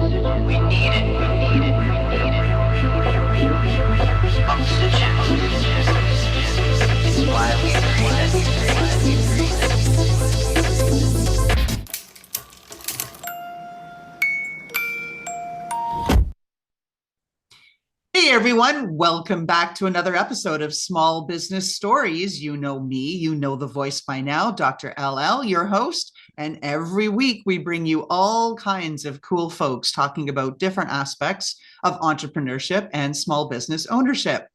We need it. Oxygen. It's why we breathe. Hey everyone, welcome back to another episode of Small Business Stories. You know me, you know the voice by now, Dr. LL, your host. And every week we bring you all kinds of cool folks talking about different aspects of entrepreneurship and small business ownership.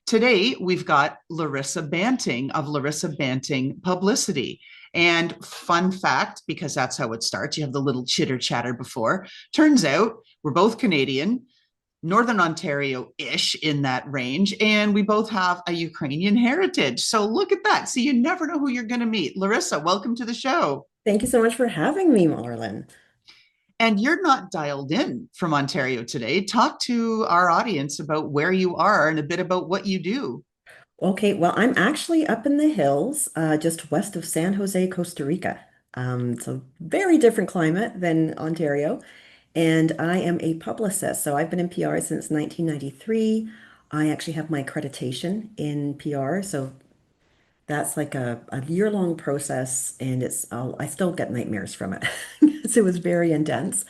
Today we've got Larissa Banting of Larissa Banting Publicity. And fun fact, because that's how it starts, you have the little chitter chatter before. Turns out we're both Canadian. Northern Ontario-ish in that range, and we both have a Ukrainian heritage. So look at that. So you never know who you're going to meet. Larissa, welcome to the show. Thank you so much for having me, Loralyn. And you're not dialed in from Ontario today. Talk to our audience about where you are and a bit about what you do. Okay, well, I'm actually up in the hills, just west of San Jose, Costa Rica. It's a very different climate than Ontario, and I am a publicist. So I've been in PR since 1993. I actually have my accreditation in PR, so that's like a year-long process, and I still get nightmares from it because it was very intense.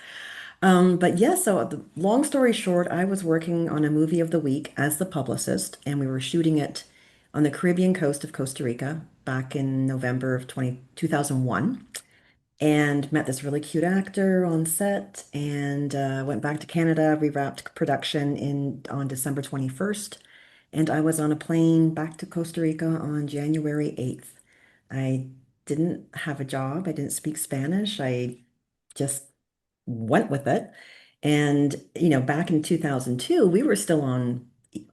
But yeah, so the long story short, I was working on a movie of the week as the publicist, and we were shooting it on the Caribbean coast of Costa Rica back in November of 2001, and met this really cute actor on set, and went back to Canada, rewrapped production on December 21st, and I was on a plane back to Costa Rica on January 8th. I didn't have a job. I didn't speak Spanish. I just went with it. And, back in 2002, we were still on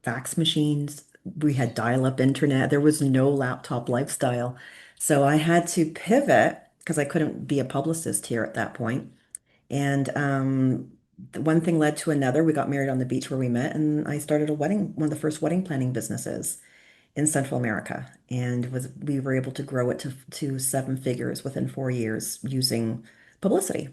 fax machines. We had dial-up internet. There was no laptop lifestyle. So I had to pivot because I couldn't be a publicist here at that point. And one thing led to another. We got married on the beach where we met, and I started one of the first wedding planning businesses in Central America. And we were able to grow it to seven figures within 4 years using publicity.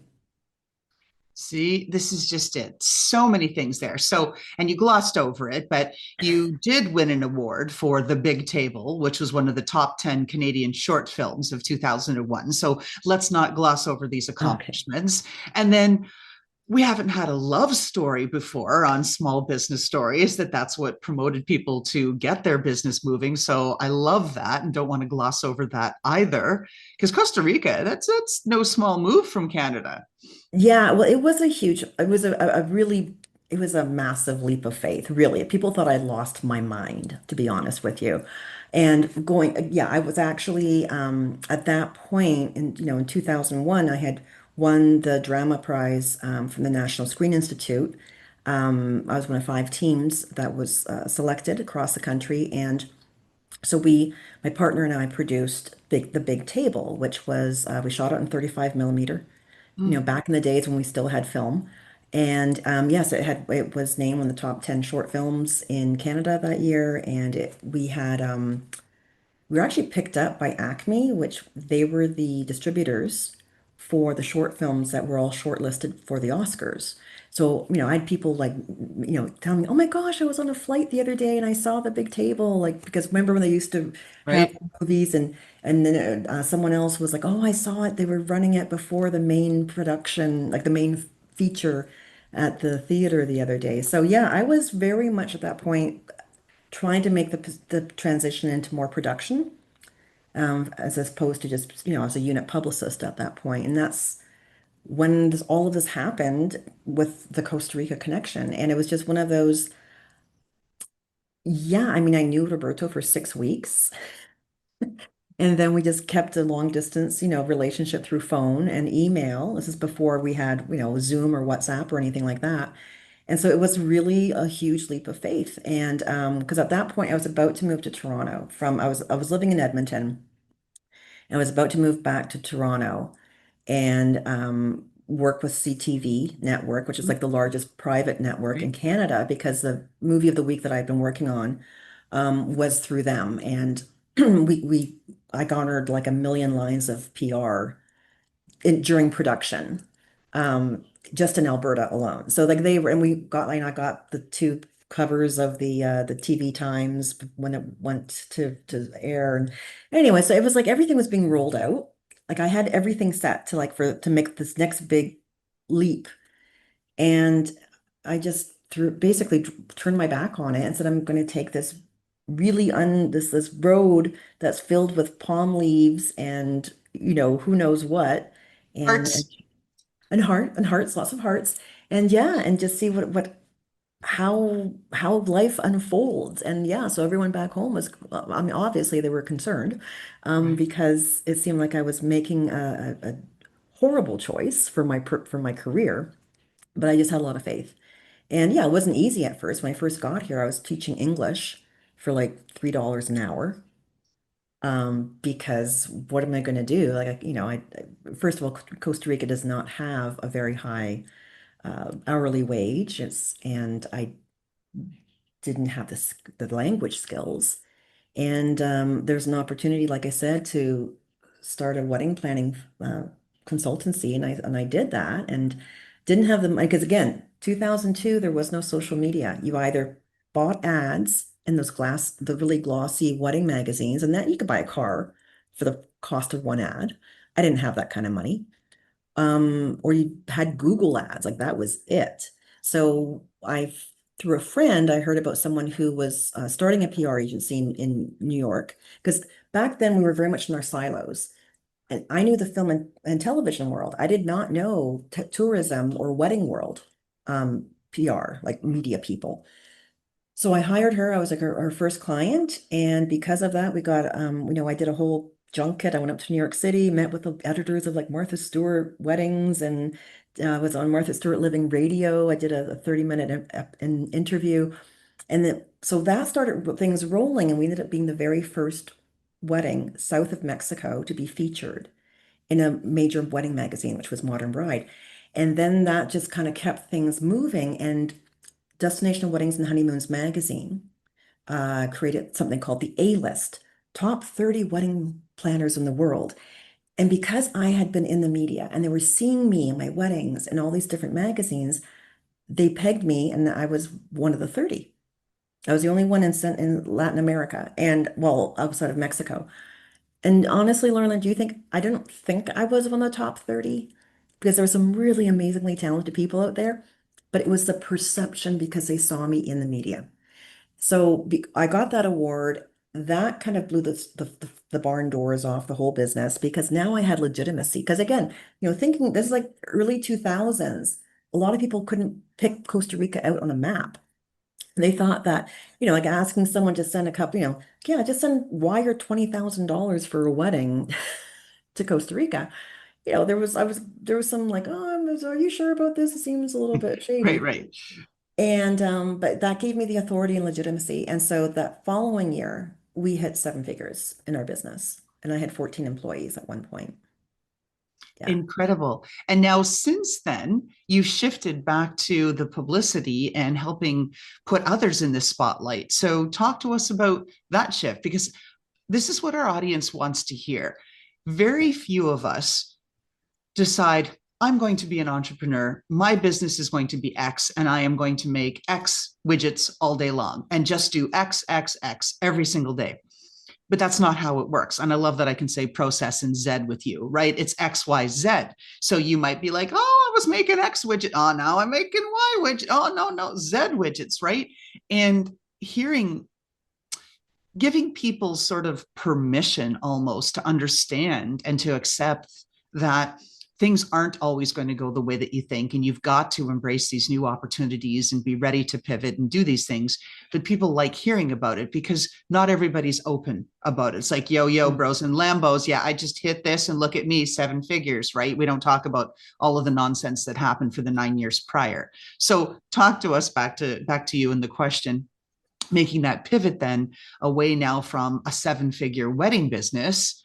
See, this is just it. So many things there. So, and you glossed over it, but you did win an award for The Big Table, which was one of the top 10 Canadian short films of 2001. So let's not gloss over these Okay. accomplishments. And then we haven't had a love story before on Small Business Stories. That's what promoted people to get their business moving. So I love that and don't want to gloss over that either, because Costa Rica, that's no small move from Canada. Yeah, well, it was a really, it was a massive leap of faith, really. People thought I lost my mind, to be honest with you. And yeah, I was actually, at that point in 2001, I had won the drama prize, from the National Screen Institute. I was one of five teams that was selected across the country. And so my partner and I produced The Big Table, which was, we shot it in 35 millimeter, Mm. back in the days when we still had film. And yes, it was named one of the top 10 short films in Canada that year. And we were actually picked up by Acme, which they were the distributors for the short films that were all shortlisted for the Oscars. So, I had people like, tell me, "Oh my gosh, I was on a flight the other day and I saw The Big Table." Like, because remember when they used to have Right. movies, and then someone else was like, "Oh, I saw it. They were running it before the main production, like the main feature at the theater the other day." So yeah, I was very much at that point trying to make the transition into more production, as opposed to just, as a unit publicist at that point. And that's when all of this happened with the Costa Rica connection. And it was just one of those, yeah, I mean, I knew Roberto for 6 weeks. And then we just kept a long distance, relationship through phone and email. This is before we had, Zoom or WhatsApp or anything like that. And so it was really a huge leap of faith. And because at that point I was about to move to Toronto I was living in Edmonton, and I was about to move back to Toronto and work with CTV network, which is like the largest private network in Right. Canada, because the movie of the week that I've been working on was through them. And I garnered like a million lines of PR during production. just in Alberta alone. So like they were, and we got, like, I got the two covers of the TV Times when it went to air. And anyway, so it was like everything was being rolled out. Like I had everything set to like for to make this next big leap. And I just threw basically turned my back on it and said, I'm going to take this really this road that's filled with palm leaves and who knows what, and Arts. and hearts, lots of hearts, and yeah, and just see what how life unfolds. And yeah, so everyone back home was, I mean, obviously they were concerned, Right. because it seemed like I was making a horrible choice for for my career, but I just had a lot of faith. And yeah, it wasn't easy at first. When I first got here, I was teaching English for like $3 an hour. Because what am I going to do? Like, first of all, Costa Rica does not have a very high hourly wage. And I didn't have the language skills. And there's an opportunity, like I said, to start a wedding planning consultancy, and I did that, and didn't have the money because again, 2002, there was no social media. You either bought ads in the really glossy wedding magazines, and that you could buy a car for the cost of one ad. I didn't have that kind of money. Or you had Google ads, like that was it. So through a friend, I heard about someone who was starting a PR agency in New York, because back then we were very much in our silos. And I knew the film and television world. I did not know tourism or wedding world PR, like media people. So I hired her. I was like her first client. And because of that, we got, I did a whole junket. I went up to New York City, met with the editors of like Martha Stewart weddings, and was on Martha Stewart Living Radio. I did a 30-minute interview. And so that started things rolling. And we ended up being the very first wedding south of Mexico to be featured in a major wedding magazine, which was Modern Bride. And then that just kind of kept things moving. And Destination Weddings and Honeymoons magazine created something called the A List, top 30 wedding planners in the world. And because I had been in the media and they were seeing me and my weddings and all these different magazines, they pegged me, and I was one of the 30. I was the only one in Latin America and, well, outside of Mexico. And honestly, Lauren, do you think I didn't think I was on the top 30? Because there were some really amazingly talented people out there, but it was the perception because they saw me in the media. So I got that award. That kind of blew the barn doors off the whole business because now I had legitimacy. Because again, thinking this is like early 2000s, a lot of people couldn't pick Costa Rica out on a map. They thought that, like asking someone to send a couple, yeah, just wire $20,000 for a wedding to Costa Rica. There was some like, oh, are you sure about this? It seems a little bit Right, shady. right. And but that gave me the authority and legitimacy. And so that following year, we hit seven figures in our business. And I had 14 employees at one point. Yeah. Incredible. And now, since then, you shifted back to the publicity and helping put others in the spotlight. So, talk to us about that shift because this is what our audience wants to hear. Very few of us decide, I'm going to be an entrepreneur. My business is going to be X, and I am going to make X widgets all day long and just do X, X, X every single day. But that's not how it works. And I love that I can say process and Z with you, right? It's X, Y, Z. So you might be like, oh, I was making X widget. Oh, now I'm making Y widget. Oh, no, no, Z widgets, right? And hearing, giving people sort of permission almost to understand and to accept that things aren't always going to go the way that you think. And you've got to embrace these new opportunities and be ready to pivot and do these things. But people like hearing about it because not everybody's open about it. It's like, yo, bros and Lambos. Yeah, I just hit this and look at me, seven figures, right? We don't talk about all of the nonsense that happened for the 9 years prior. So talk to us back to you and the question, making that pivot then away now from a seven-figure wedding business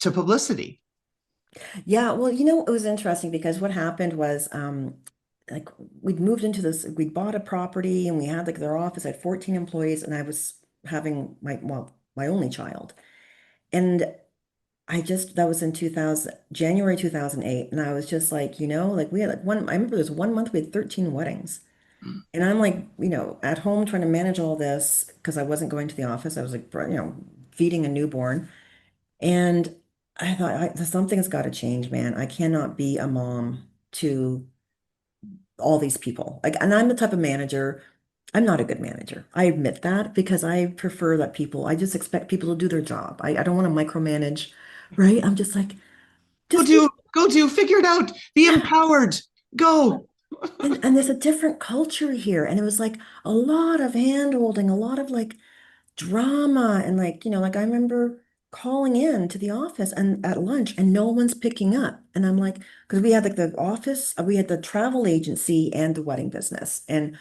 to publicity. Yeah, well, it was interesting because what happened was like we'd moved into this, we bought a property and we had like their office, I had 14 employees, and I was having my only child. And that was in 2000, January 2008. And I was just like, like we had like I remember there was 1 month we had 13 weddings. And I'm like, at home trying to manage all this because I wasn't going to the office. I was like, feeding a newborn. And I thought, something's got to change, man. I cannot be a mom to all these people. Like, and I'm the type of manager, I'm not a good manager. I admit that because I prefer that I just expect people to do their job. I don't want to micromanage, right? I'm just like, Go just be, do, go do, figure it out, be yeah. empowered, go. And there's a different culture here. And it was like a lot of hand holding, a lot of like drama. And like, like I remember calling in to the office and at lunch and no one's picking up. And I'm like, because we had like the office, we had the travel agency and the wedding business. And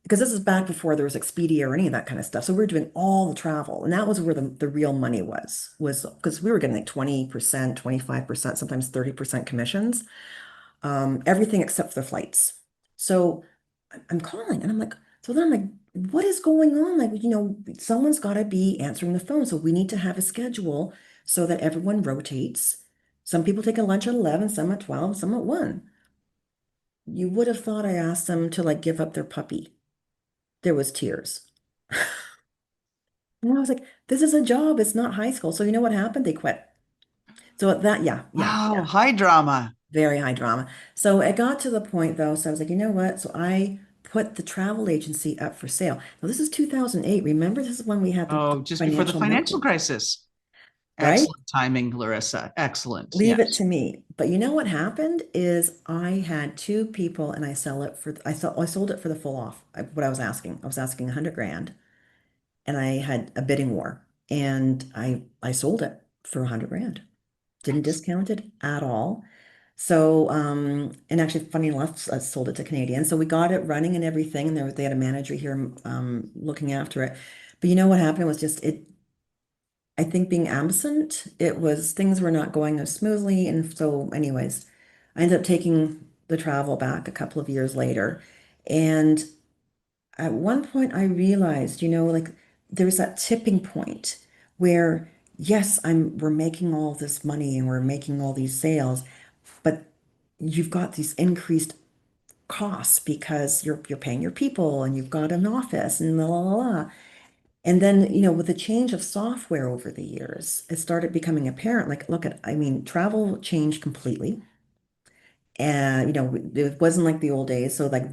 because this is back before there was Expedia or any of that kind of stuff. So we were doing all the travel. And that was where the real money was because we were getting like 20%, 25%, sometimes 30% commissions, everything except for the flights. So I'm calling and I'm like, so then I'm like, what is going on? Like, someone's got to be answering the phone. So we need to have a schedule so that everyone rotates. Some people take a lunch at 11, some at 12, some at 1. You would have thought I asked them to like give up their puppy. There was tears. And I was like, this is a job. It's not high school. So you know what happened? They quit. So yeah, yeah, Wow, yeah, high drama. very high drama. So it got to the point though. So I was like, you know what? So I put the travel agency up for sale. Now this is 2008. Remember, this is when we had the Oh, just before the financial financial meltdown, crisis. right? Excellent timing, Larissa. Excellent. Leave it Yes. to me. But you know what happened is I had two people and I sold it for the full off. What I was asking. I was asking 100 grand. And I had a bidding war and I sold it for 100 grand. Didn't discount it at all. So and actually funny enough, I sold it to Canadian. So we got it running and everything, and they had a manager here looking after it. But you know what happened was just it I think being absent, it was things were not going as smoothly. And so anyways, I ended up taking the travel back a couple of years later. And at one point I realized, like there was that tipping point where yes, we're making all this money and we're making all these sales, but you've got these increased costs because you're paying your people and you've got an office and la la la. La. And then, with the change of software over the years, it started becoming apparent. Like, I mean, travel changed completely. And, it wasn't like the old days. So like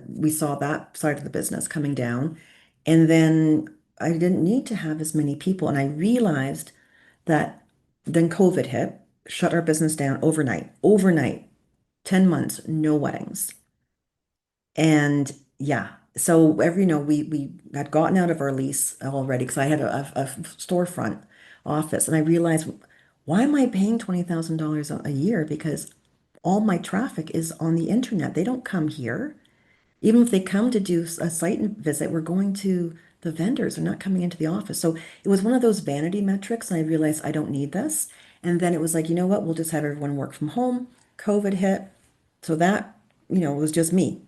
we saw that side of the business coming down. And then I didn't need to have as many people. And I realized that then COVID hit, shut our business down overnight, 10 months, no weddings. And yeah, so we had gotten out of our lease already because I had a storefront office, and I realized why am I paying $20,000 a year? Because all my traffic is on the internet. They don't come here. Even if they come to do a site visit, we're going to the vendors. They're not coming into the office. So it was one of those vanity metrics, and I realized I don't need this. And then it was like, you know what? We'll just have everyone work from home. COVID hit. So that, was just me.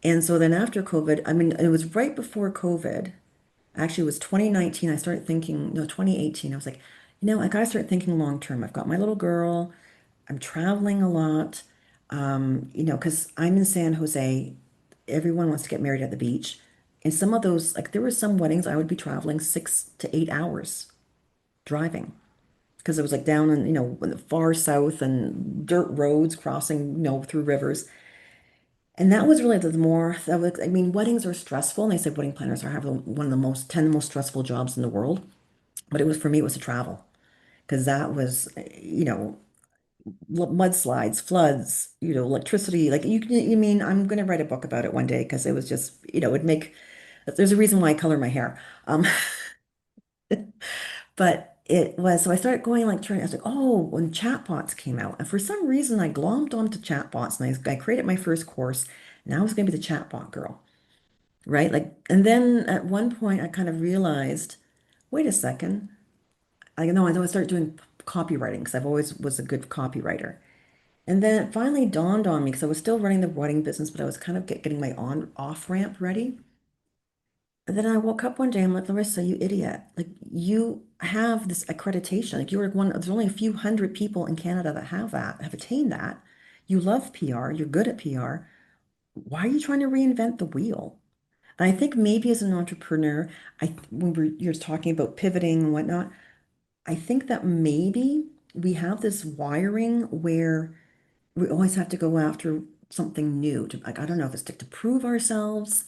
And so then after COVID, I mean, it was right before COVID. Actually, it was 2019. I started thinking, no, 2018. I was like, I gotta start thinking long term. I've got my little girl. I'm traveling a lot. Because I'm in San Jose. Everyone wants to get married at the beach. And some of those, like there were some weddings I would be traveling 6 to 8 hours driving because it was like down in the far south and dirt roads crossing, through rivers. And that was really I mean, weddings are stressful. And they said wedding planners are having one of the 10 most stressful jobs in the world. But for me, it was to travel because that was, mudslides, floods, electricity. Like you mean, I'm going to write a book about it one day because it was just, there's a reason why I color my hair. Um, but so I started going like, I was like, oh, when chatbots came out. And for some reason, I glommed onto chatbots and I created my first course. And I was going to be the chatbot girl. Right? Like, and then at one point I kind of realized, wait a second. I know I started doing copywriting because I've always was a good copywriter. And then it finally dawned on me because I was still running the wedding business, but I was kind of getting my on off ramp ready. then I woke up one day, I'm like, Larissa, you idiot. Like you have this accreditation. Like you're one, there's only a few hundred people in Canada that have that, have attained that. You love PR, you're good at PR. Why are you trying to reinvent the wheel? And I think maybe as an entrepreneur, when you're talking about pivoting and whatnot, I think that maybe we have this wiring where we always have to go after something new to, like, I don't know if it's to prove ourselves.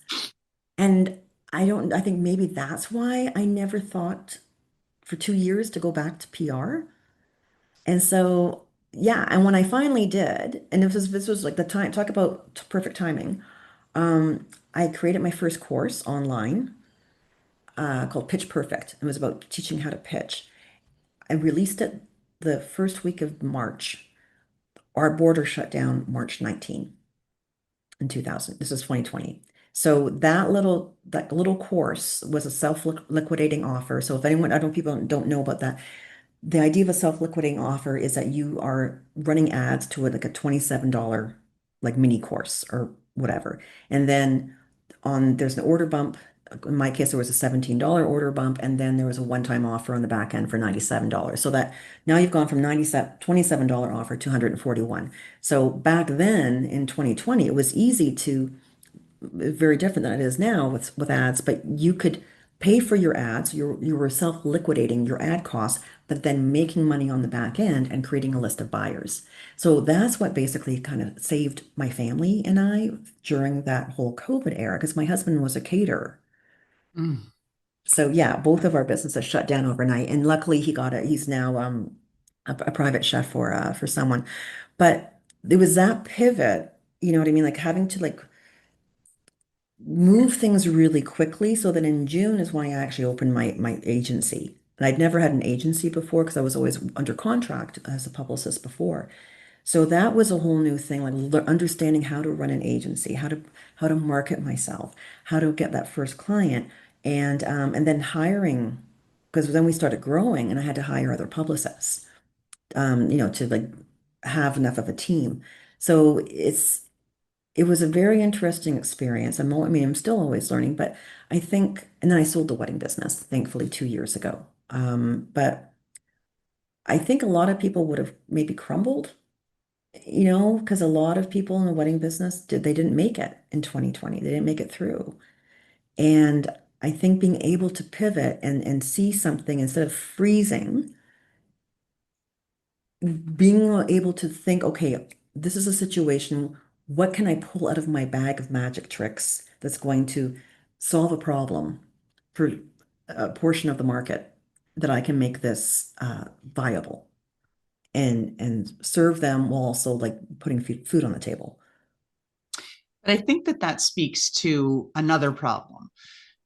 And I think maybe that's why I never thought for 2 years to go back to PR. And so, yeah, and when I finally did, and this was like the time, talk about perfect timing. I created my first course online called Pitch Perfect. It was about teaching how to pitch. I released it the first week of March. Our border shut down March 19 in 2000. This is 2020. So that little course was a self-liquidating offer. So if anyone, I don't people don't know about that. The idea of a self-liquidating offer is that you are running ads to like a $27 like mini course or whatever. And then there's an order bump. In my case, there was a $17 order bump, and then there was a one-time offer on the back end for $97. So that now you've gone from 97 $27 offer to 141. So back then in 2020, it was easy to very different than it is now with ads, but you could pay for your ads. You were self-liquidating your ad costs, but then making money on the back end and creating a list of buyers. So that's what basically kind of saved my family and I during that whole COVID era, because my husband was a caterer. Mm. So yeah, both of our businesses shut down overnight, and luckily he got it. He's now a private chef for someone. But there was that pivot, you know what I mean? Like having to like move things really quickly so that in June is when I actually opened my agency. And I'd never had an agency before because I was always under contract as a publicist before. So that was a whole new thing, like understanding how to run an agency, how to market myself, how to get that first client, and then hiring, because then we started growing and I had to hire other publicists, to like have enough of a team. So it was a very interesting experience. I mean, I'm still always learning, but I think, and then I sold the wedding business, thankfully, 2 years ago. But I think a lot of people would have maybe crumbled, because a lot of people in the wedding business they didn't make it in 2020. They didn't make it through. And I think being able to pivot and see something instead of freezing, being able to think, okay, this is a situation. What can I pull out of my bag of magic tricks that's going to solve a problem for a portion of the market that I can make this viable and serve them while also like putting food on the table. But I think that that speaks to another problem.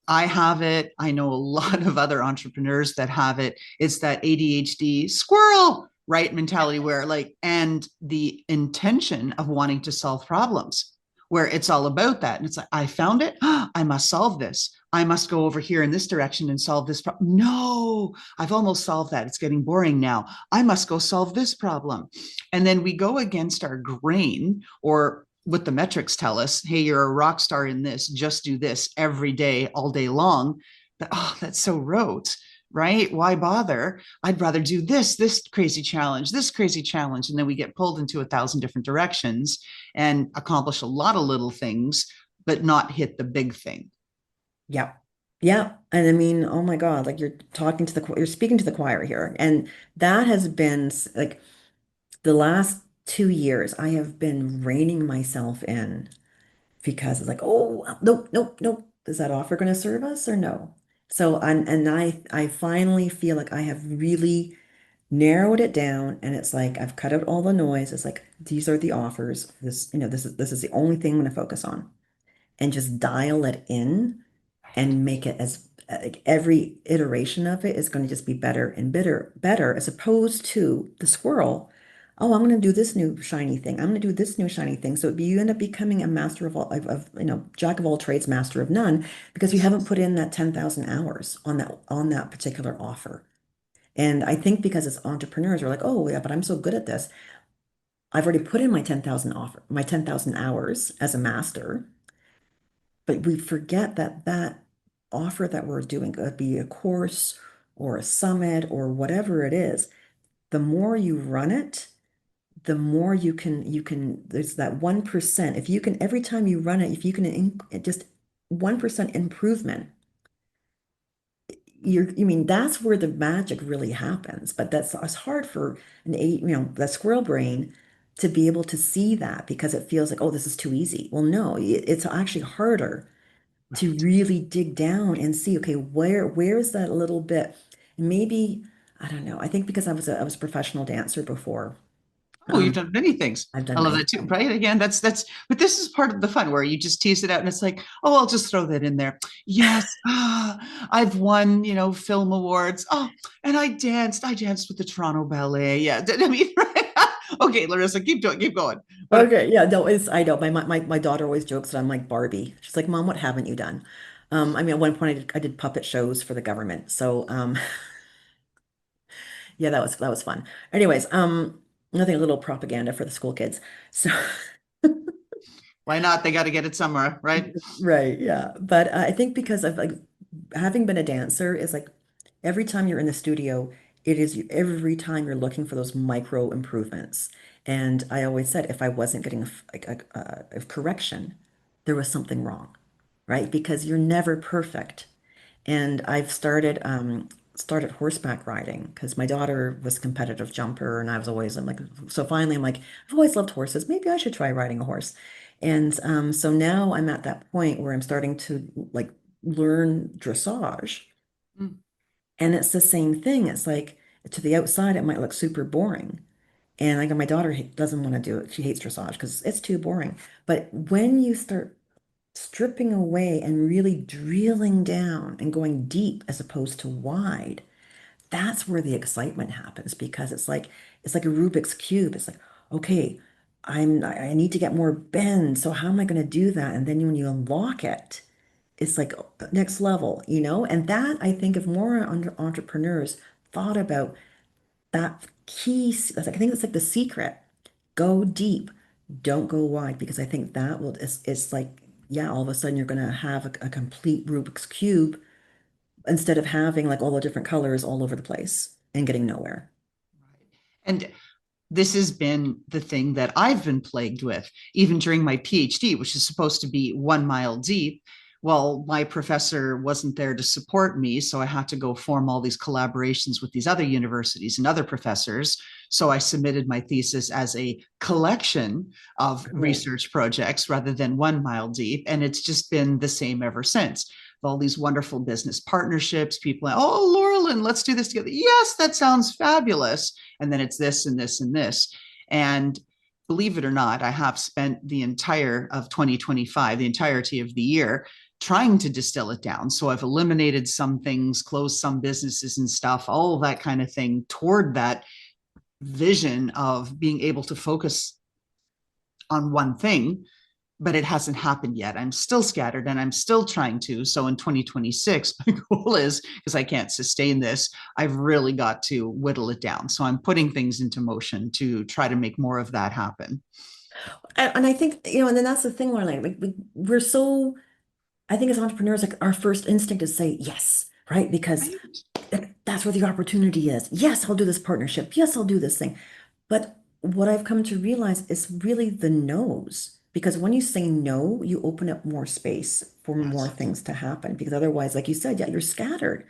I have it. I know a lot of other entrepreneurs that have it. It's that ADHD squirrel, right? Mentality where like, and the intention of wanting to solve problems, where it's all about that. And it's like, I found it. I must solve this. I must go over here in this direction and solve this problem. No, I've almost solved that. It's getting boring now. I must go solve this problem. And then we go against our grain or what the metrics tell us. Hey, you're a rock star in this, just do this every day, all day long. But oh, that's so rote, right? Why bother? I'd rather do this crazy challenge, this crazy challenge. And then we get pulled into 1,000 different directions and accomplish a lot of little things, but not hit the big thing. Yeah. Yeah. And I mean, oh my God, like you're speaking to the choir here. And that has been like the last 2 years, I have been reining myself in because it's like, oh, nope, nope, nope. Is that offer going to serve us or no? So, I finally feel like I have really narrowed it down, and it's like I've cut out all the noise. It's like these are the offers. This is the only thing I'm going to focus on, and just dial it in and make it as like every iteration of it is going to just be better and better, as opposed to the squirrel. Oh, I'm going to do this new shiny thing. I'm going to do this new shiny thing. So you end up becoming a master of all, jack of all trades, master of none, because you haven't put in that 10,000 hours on that particular offer. And I think because as entrepreneurs, we're like, oh yeah, but I'm so good at this. I've already put in my 10,000 hours as a master. But we forget that offer that we're doing, could be a course or a summit or whatever it is, the more you run it, the more there's that 1%. If you can, every time you run it, if you can just 1% improvement, you mean that's where the magic really happens. But it's hard for the squirrel brain to be able to see that because it feels like, oh, this is too easy. Well, no, it's actually harder to Right. really dig down and see, okay, where's that little bit? Maybe, I don't know. I think because I was a professional dancer before. Oh, you've Um, done many things. I've I done love many that too. things. Right. Again, but this is part of the fun where you just tease it out and it's like, oh, I'll just throw that in there. Yes. I've won, film awards. Oh, and I danced with the Toronto Ballet. Yeah. I mean, right? Okay, Larissa, keep doing, keep going. But Okay, yeah, no, I know. My daughter always jokes that I'm like Barbie. She's like, Mom, what haven't you done? I mean, at one point I did puppet shows for the government. So yeah, that was fun. Anyways, nothing a little propaganda for the school kids. So why not? They got to get it somewhere, right? right, yeah. But I think because of like having been a dancer is like every time you're in the studio, it is every time you're looking for those micro improvements. And I always said if I wasn't getting a correction, there was something wrong, right? Because you're never perfect. And I've started horseback riding because my daughter was a competitive jumper and I'm like, so finally I'm like, I've always loved horses. Maybe I should try riding a horse. And so now I'm at that point where I'm starting to like learn dressage. Mm. And it's the same thing. It's like to the outside, it might look super boring. And like my daughter doesn't want to do it. She hates dressage because it's too boring. But when you start stripping away and really drilling down and going deep as opposed to wide, that's where the excitement happens because it's like a Rubik's cube. It's like, okay, I need to get more bend. So how am I going to do that? And then when you unlock it, it's like next level, you know? And that I think if more entrepreneurs thought about that key, I think it's like the secret. Go deep, don't go wide, because I think that will, it's like, yeah, all of a sudden you're going to have a complete Rubik's Cube instead of having like all the different colors all over the place and getting nowhere. And this has been the thing that I've been plagued with, even during my PhD, which is supposed to be 1 mile deep. Well, my professor wasn't there to support me, so I had to go form all these collaborations with these other universities and other professors. So I submitted my thesis as a collection of Cool. research projects rather than 1 mile deep. And it's just been the same ever since. All these wonderful business partnerships, people, oh, Loralyn, let's do this together. Yes, that sounds fabulous. And then it's this and this and this. And believe it or not, I have spent the entire of 2025, the entirety of the year, trying to distill it down. So I've eliminated some things, closed some businesses and stuff, all that kind of thing toward that vision of being able to focus on one thing, but it hasn't happened yet. I'm still scattered and I'm still trying to. So in 2026, my goal is, because I can't sustain this, I've really got to whittle it down. So I'm putting things into motion to try to make more of that happen. And I think, and then that's the thing where like we're so, I think as entrepreneurs, like our first instinct is say yes, right? Because Right? that's where the opportunity is. Yes, I'll do this partnership. Yes, I'll do this thing. But what I've come to realize is really the no's. Because when you say no, you open up more space for more Yes. things to happen. Because otherwise, like you said, yeah, you're scattered.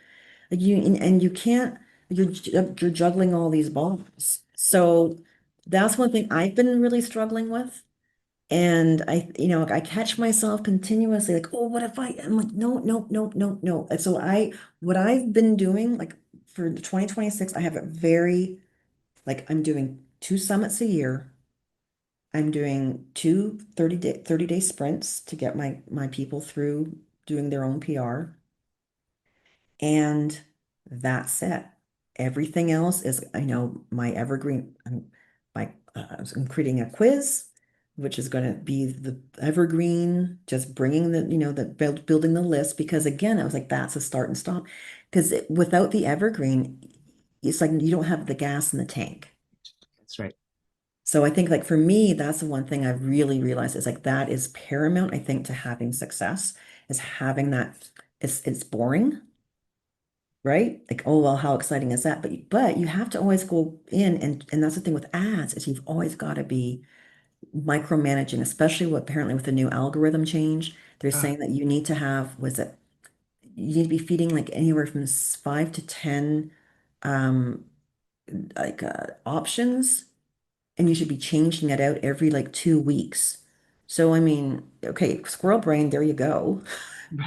Like and you can't, you're juggling all these balls. So that's one thing I've been really struggling with. And I catch myself continuously like, oh, what if I'm like, no, no, no, no, no. And so what I've been doing, like for 2026, I have it very, like I'm doing 2 summits a year. I'm doing two 30-day sprints to get my people through doing their own PR. And that's it. Everything else is, I know my evergreen, I'm creating a quiz, which is going to be the evergreen, just bringing building the list. Because again, I was like, that's a start and stop. Because without the evergreen, it's like you don't have the gas in the tank. That's right. So I think like for me, that's the one thing I've really realized is like that is paramount, I think, to having success is having that it's boring, right? Like, oh well, how exciting is that? But you have to always go in, and that's the thing with ads is you've always got to be micromanaging, especially with apparently with the new algorithm change. They're Uh, saying that you need to have, was it, you need to be feeding like anywhere from 5 to 10 um options, and you should be changing it out every like 2 weeks. So I mean, okay, squirrel brain, there you go.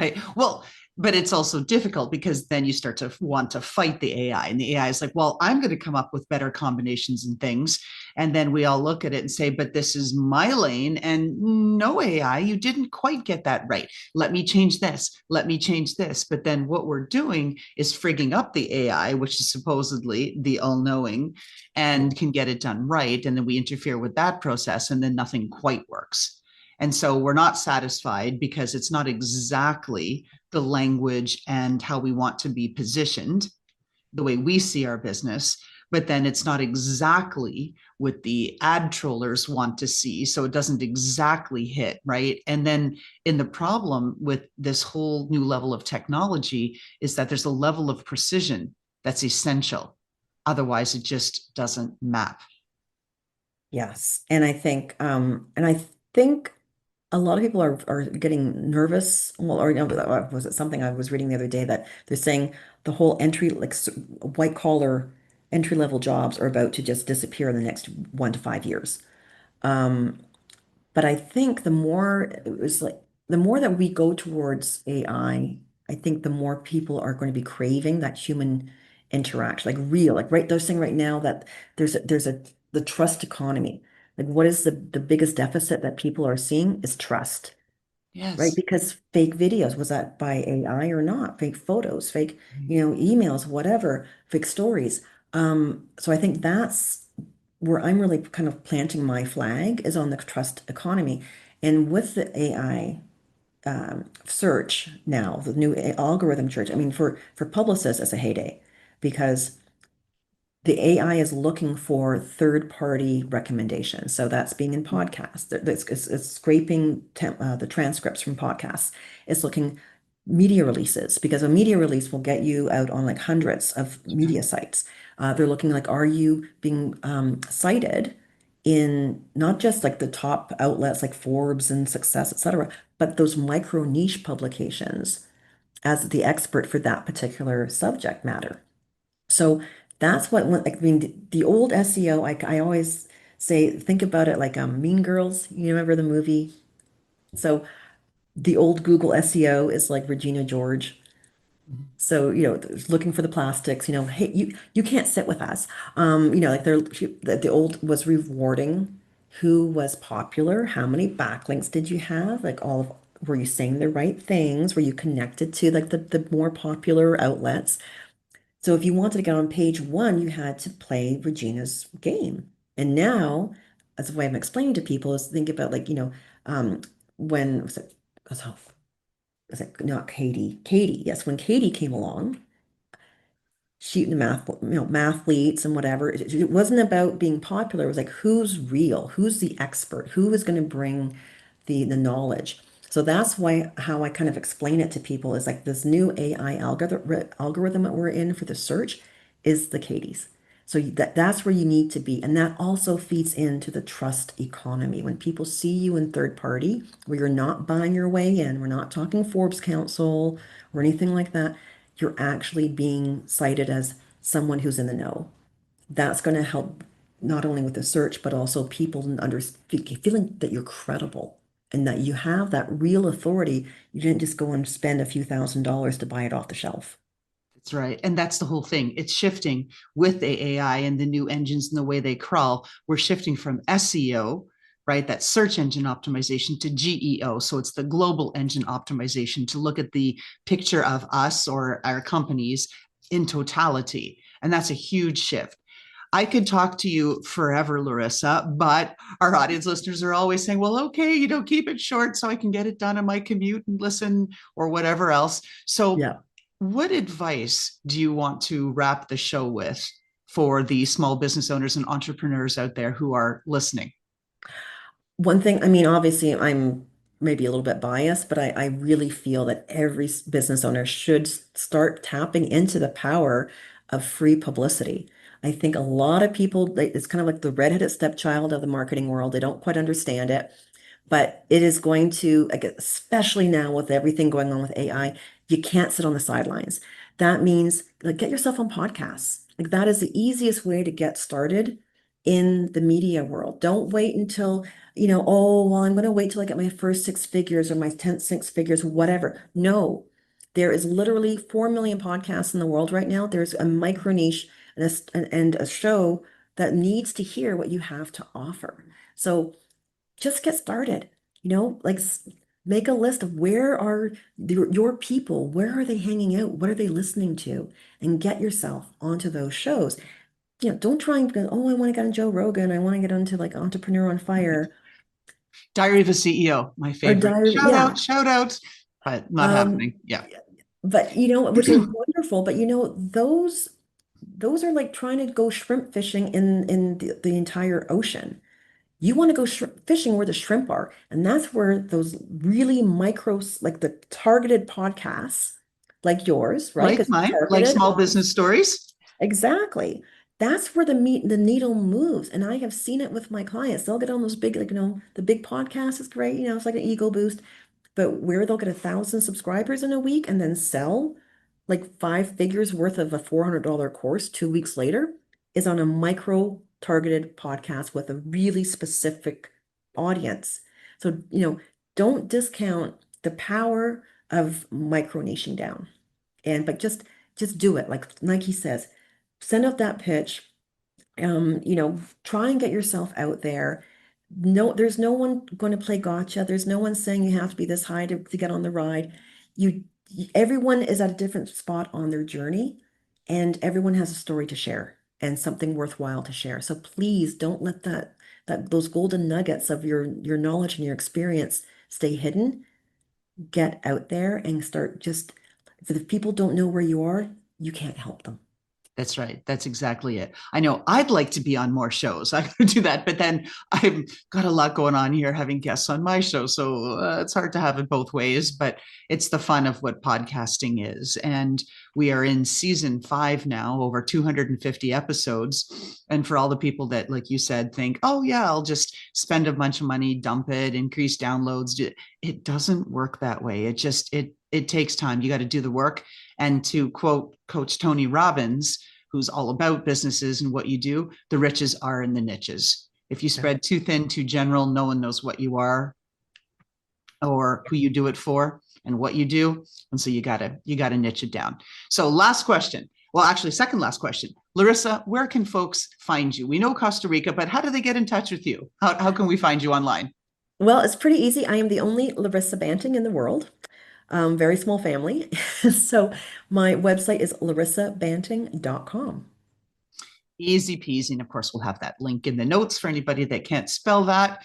Right. Well, but it's also difficult because then you start to want to fight the AI, and the AI is like, well, I'm going to come up with better combinations and things. And then we all look at it and say, but this is my lane. And no, AI, you didn't quite get that right. Let me change this. Let me change this. But then what we're doing is frigging up the AI, which is supposedly the all knowing and can get it done right. And then we interfere with that process, and then nothing quite works. And so we're not satisfied because it's not exactly the language and how we want to be positioned, the way we see our business. But then it's not exactly what the ad trollers want to see. So it doesn't exactly hit, right? And then in the problem with this whole new level of technology is that there's a level of precision that's essential. Otherwise, it just doesn't map. Yes. And I think a lot of people are getting nervous. Well, or no, was it something I was reading the other day that they're saying the whole entry, like white collar entry level jobs are about to just disappear in the next 1 to 5 years. Um, but I think the more it was like the more that we go towards I think the more people are going to be craving that human interaction, like real, like right, they're saying right now that there's a the trust economy. Like what is the biggest deficit that people are seeing is trust, right? Yes. Because fake videos, was that by AI or not? Fake photos, fake, emails, whatever, fake stories. So I think that's where I'm really kind of planting my flag is on the trust economy. And with the AI search now, the new algorithm search, I mean, for publicists, it's a heyday because the AI is looking for third-party recommendations. So that's being in podcasts. It's scraping the transcripts from podcasts. It's looking media releases because a media release will get you out on like hundreds of media sites. They're looking like, are you being cited in not just like the top outlets like Forbes and Success, et cetera, but those micro niche publications as the expert for that particular subject matter. So that's I mean, the old SEO, I always say, think about it like Mean Girls. You remember the movie? So the old Google SEO is like Regina George. So, looking for the plastics, hey, you can't sit with us. Like the old was rewarding who was popular, how many backlinks did you have? Like were you saying the right things? Were you connected to like the more popular outlets? So if you wanted to get on page one, you had to play Regina's game. And now, as the way I'm explaining to people is think about like, when was it not Katie? Katie, yes, when Katie came along, shooting the mathletes and whatever. It wasn't about being popular. It was like who's real, who's the expert, who is going to bring the knowledge. So that's why how I kind of explain it to people is like this new AI algorithm that we're in for the search is the Katie's. So that's where you need to be. And that also feeds into the trust economy. When people see you in third party, where you're not buying your way in, we're not talking Forbes Council or anything like that, you're actually being cited as someone who's in the know. That's going to help not only with the search, but also people feeling that you're credible and that you have that real authority. You didn't just go and spend a few $1,000s to buy it off the shelf. That's right. And that's the whole thing. It's shifting with the AI and the new engines and the way they crawl. We're shifting from SEO, right? That search engine optimization to GEO. So it's the global engine optimization to look at the picture of us or our companies in totality. And that's a huge shift. I could talk to you forever, Larissa, but our audience listeners are always saying, well, okay, keep it short so I can get it done on my commute and listen or whatever else. So Yeah. what advice do you want to wrap the show with for the small business owners and entrepreneurs out there who are listening? One thing, I mean, obviously, I'm maybe a little bit biased, but I really feel that every business owner should start tapping into the power of free publicity. I think a lot of people, it's kind of like the redheaded stepchild of the marketing world. They don't quite understand it, but it is going to, like, especially now with everything going on with AI, you can't sit on the sidelines. That means like get yourself on podcasts. Like that is the easiest way to get started in the media world. Don't wait until, oh, well, I'm going to wait till I get my first six figures or my 10th six figures, whatever. No, there is literally 4 million podcasts in the world right now. There's a micro niche and a show that needs to hear what you have to offer. So just get started, like make a list of where are your people, where are they hanging out, what are they listening to, and get yourself onto those shows. Don't try and go, oh, I want to get on Joe Rogan, I want to get onto like Entrepreneur on Fire Diary of a CEO, my or favorite. Diary. Yeah. Shout out, but not Um, happening. Yeah. but which is wonderful, but those are like trying to go shrimp fishing in the entire ocean. You want to go fishing where the shrimp are. And that's where those really micro, like the targeted podcasts like yours, right? Like Because it's mine, like targeted small on business stories. exactly. That's where the needle moves. And I have seen it with my clients. They'll get on those big, like, the big podcast is great. It's like an ego boost. But where they'll get 1,000 subscribers in a week and then sell like 5 figures worth of a $400 course 2 weeks later is on a micro targeted podcast with a really specific audience. So, don't discount the power of micro niching down. But just do it. Like Nike says, send out that pitch, try and get yourself out there. No, there's no one going to play gotcha. There's no one saying you have to be this high to get on the ride. You, everyone is at a different spot on their journey, and everyone has a story to share and something worthwhile to share. So please don't let those golden nuggets of your knowledge and your experience stay hidden. Get out there and start just, if people don't know where you are, you can't help them. That's right. That's exactly it. I know I'd like to be on more shows. I could do that, but then I've got a lot going on here having guests on my show. So it's hard to have it both ways, but it's the fun of what podcasting is. And we are in season 5 now, over 250 episodes. And for all the people that, like you said, think, oh, yeah, I'll just spend a bunch of money, dump it, increase downloads. It doesn't work that way. It takes time. You got to do the work. And to quote Coach Tony Robbins, who's all about businesses and what you do, the riches are in the niches. If you spread too thin, too general, no one knows what you are or who you do it for and what you do. And so you gotta niche it down. So last question. Well, actually, second last question. Larissa, where can folks find you? We know Costa Rica, but how do they get in touch with you? How can we find you online? Well, it's pretty easy. I am the only Larissa Banting in the world. Very small family. So my website is larissabanting.com. Easy peasy. And of course, we'll have that link in the notes for anybody that can't spell that.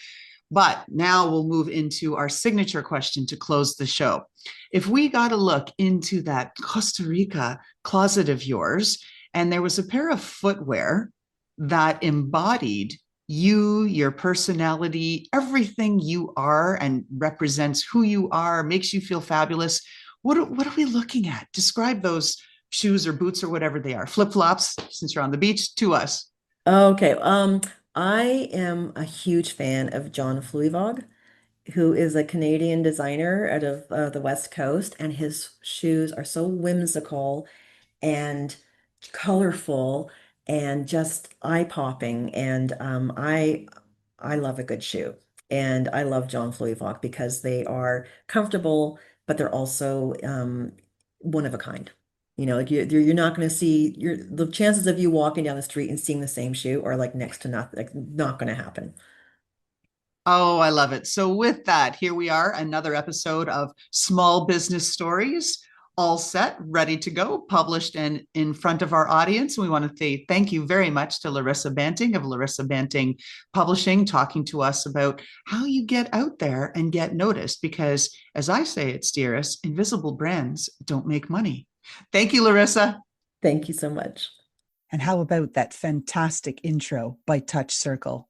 But now we'll move into our signature question to close the show. If we got a look into that Costa Rica closet of yours, and there was a pair of footwear that embodied you, your personality, everything you are and represents who you are, makes you feel fabulous, what are we looking at? Describe those shoes or boots or whatever they are, flip-flops, since you're on the beach, to us. Okay. I am a huge fan of John Fluevog, who is a Canadian designer out of the West Coast, and his shoes are so whimsical and colorful and just eye-popping. And I love a good shoe. And I love John Fleevok because they are comfortable, but they're also one of a kind. Like you're not going to see the chances of you walking down the street and seeing the same shoe are like next to nothing, like not going to happen. Oh, I love it. So, with that, here we are, another episode of Small Business Stories, all set, ready to go, published and in front of our audience. We want to say thank you very much to Larissa Banting of Larissa Banting Publishing, talking to us about how you get out there and get noticed. Because, as I say at Steeris, invisible brands don't make money. Thank you, Larissa. Thank you so much. And how about that fantastic intro by Touch Circle?